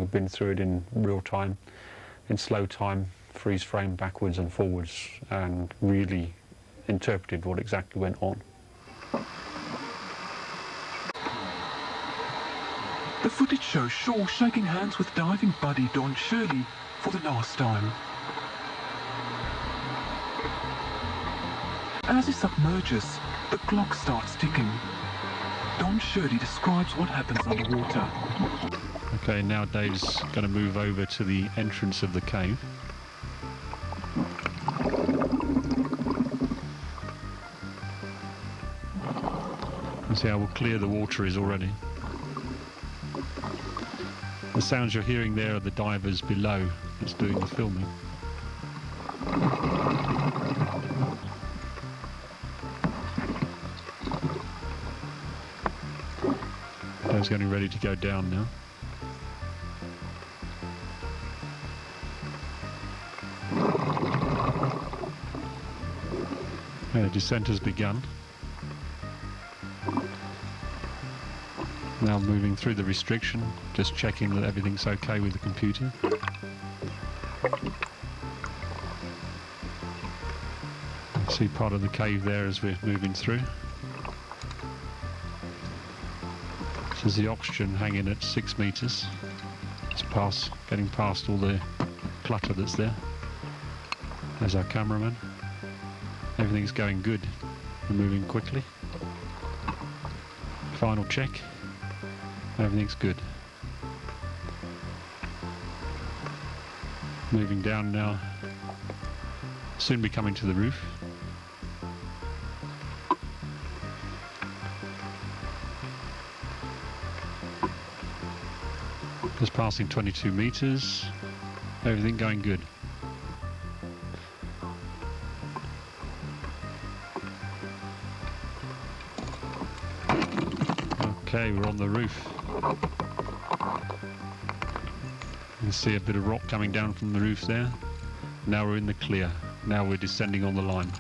We've been through it in real time, in slow time, freeze frame backwards and forwards, and really interpreted what exactly went on. The footage shows Shaw shaking hands with diving buddy Don Shirley for the last time. As he submerges, the clock starts ticking. Don Shirley describes what happens underwater. Okay, now Dave's going to move over to the entrance of the cave. You see how clear the water is already. The sounds you're hearing there are the divers below that's doing the filming. Dave's getting ready to go down now. The descent has begun. Now moving through the restriction, just checking that everything's okay with the computer. See part of the cave there as we're moving through. This is the oxygen hanging at 6 meters. It's getting past all the clutter that's there. There's our cameraman. Everything's going good. We're moving quickly. Final check. Everything's good. Moving down now. Soon be coming to the roof. Just passing 22 meters. Everything going good. Okay, we're on the roof. You can see a bit of rock coming down from the roof there. Now we're in the clear. Now we're descending on the line.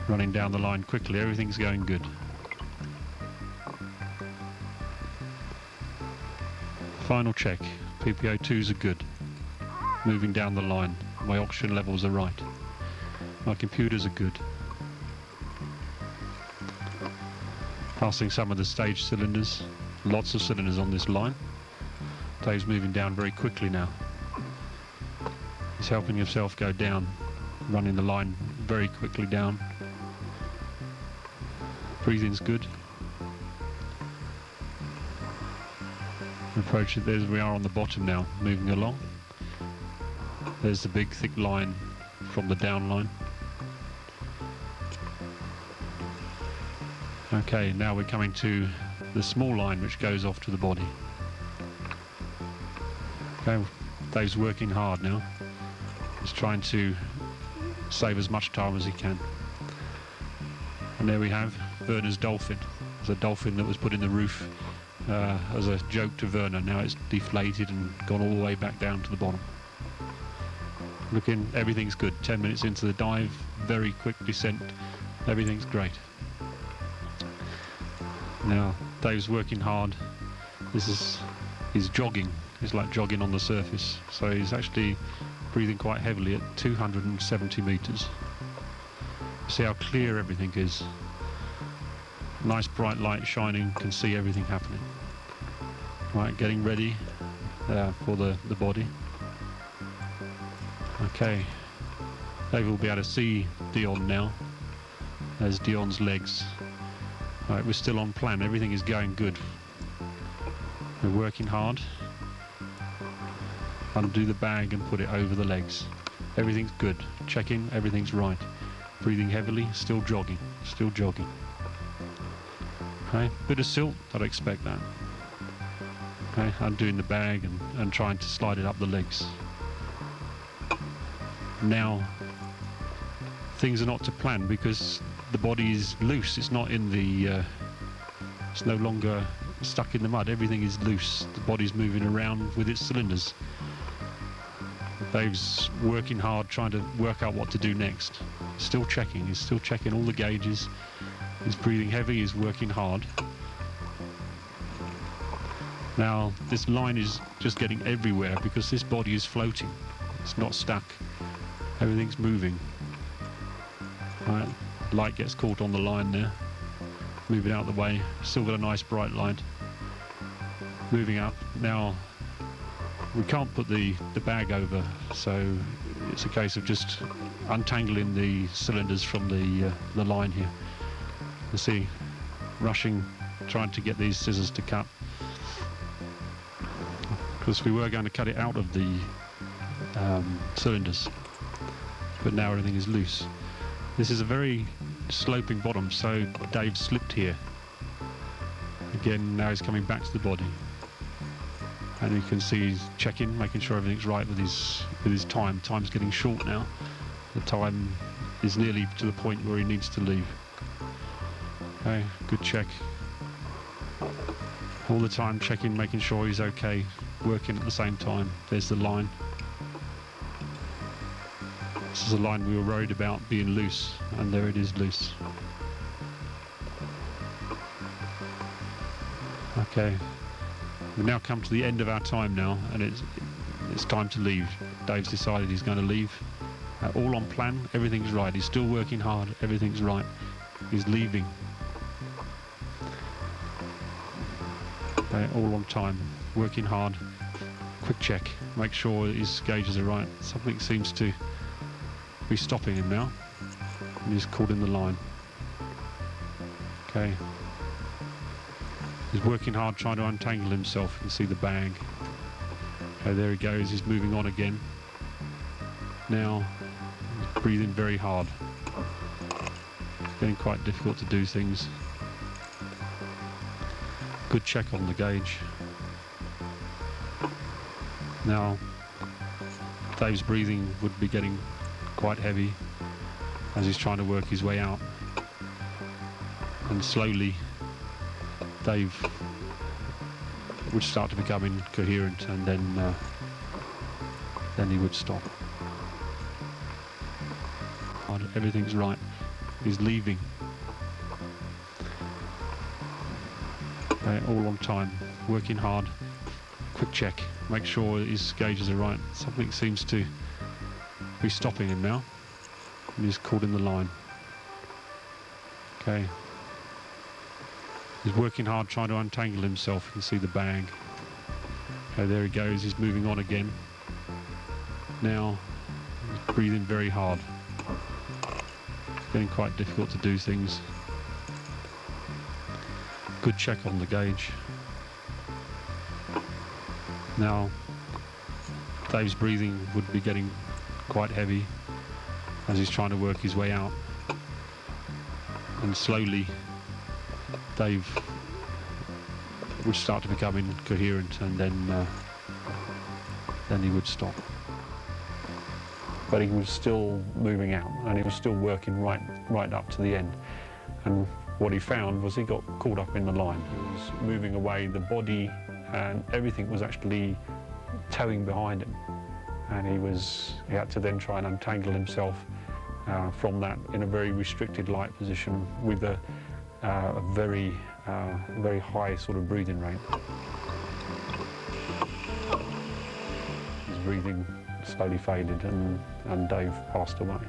Running down the line quickly, everything's going good. Final check. PPO2s are good. Moving down the line. My oxygen levels are right. My computers are good. Passing some of the stage cylinders. Lots of cylinders on this line. Dave's moving down very quickly now. He's helping himself go down, running the line very quickly down. Breathing's good. Approach it, there we are on the bottom now, moving along. There's the big thick line from the down line. Okay, now we're coming to the small line which goes off to the body. Okay, Dave's working hard now. He's trying to save as much time as he can. And there we have Werner's dolphin. It's a dolphin that was put in the roof as a joke to Werner. Now it's deflated and gone all the way back down to the bottom. Looking, everything's good. 10 minutes into the dive, very quick descent. Everything's great. Now Dave's working hard. He's jogging. It's like jogging on the surface. So he's actually breathing quite heavily at 270 meters. See how clear everything is. Nice bright light shining, can see everything happening. Right, getting ready for the body. Okay, Dave will be able to see Dion now. There's Dion's legs. Right, we're still on plan, everything is going good. We're working hard. Undo the bag and put it over the legs. Everything's good. Checking, everything's right. Breathing heavily, still jogging, still jogging. Okay, bit of silt, I'd expect that. Okay, undoing the bag and trying to slide it up the legs. Now, things are not to plan because the body is loose. It's not in the, it's no longer stuck in the mud. Everything is loose. The body's moving around with its cylinders. Dave's working hard, trying to work out what to do next. Still checking, he's still checking all the gauges. He's breathing heavy, he's working hard. Now this line is just getting everywhere because this body is floating. It's not stuck. Everything's moving. Right, light gets caught on the line there. Moving out of the way. Still got a nice bright line. Moving up. Now we can't put the bag over, so it's a case of just untangling the cylinders from the line here. You see, rushing, trying to get these scissors to cut, because we were going to cut it out of the cylinders, but now everything is loose. This is a very sloping bottom, so Dave slipped here. Again, now he's coming back to the body. And you can see he's checking, making sure everything's right with his time. Time's getting short now. The time is nearly to the point where he needs to leave. Okay, good check. All the time checking, making sure he's okay, working at the same time. There's the line. This is a line we were worried about being loose, and there it is loose. Okay. We've now come to the end of our time now, and it's time to leave. Dave's decided he's going to leave. All on plan, everything's right. He's still working hard, everything's right. He's leaving. Okay, all on time, working hard. Quick check, make sure his gauges are right. Something seems to be stopping him now, and he's caught in the line. Okay. He's working hard trying to untangle himself. You can see the bag. Okay, there he goes. He's moving on again. Now, he's breathing very hard. It's getting quite difficult to do things. Good check on the gauge. Now, Dave's breathing would be getting quite heavy as he's trying to work his way out. And slowly, Dave would start to become incoherent, and then he would stop. Everything's right. He's leaving. Okay, all on time, working hard. Quick check, make sure his gauges are right. Something seems to be stopping him now, and he's caught in the line. Okay. He's working hard trying to untangle himself. You can see the bag. Okay, there he goes. He's moving on again. Now, he's breathing very hard. It's getting quite difficult to do things. Good check on the gauge. Now, Dave's breathing would be getting quite heavy as he's trying to work his way out. And slowly, Dave would start to become incoherent, and then he would stop. But he was still moving out, and he was still working right up to the end. And what he found was he got caught up in the line. He was moving away, the body and everything was actually towing behind him. And he had to then try and untangle himself from that in a very restricted light position with a very high sort of breathing rate. His breathing slowly faded, and Dave passed away.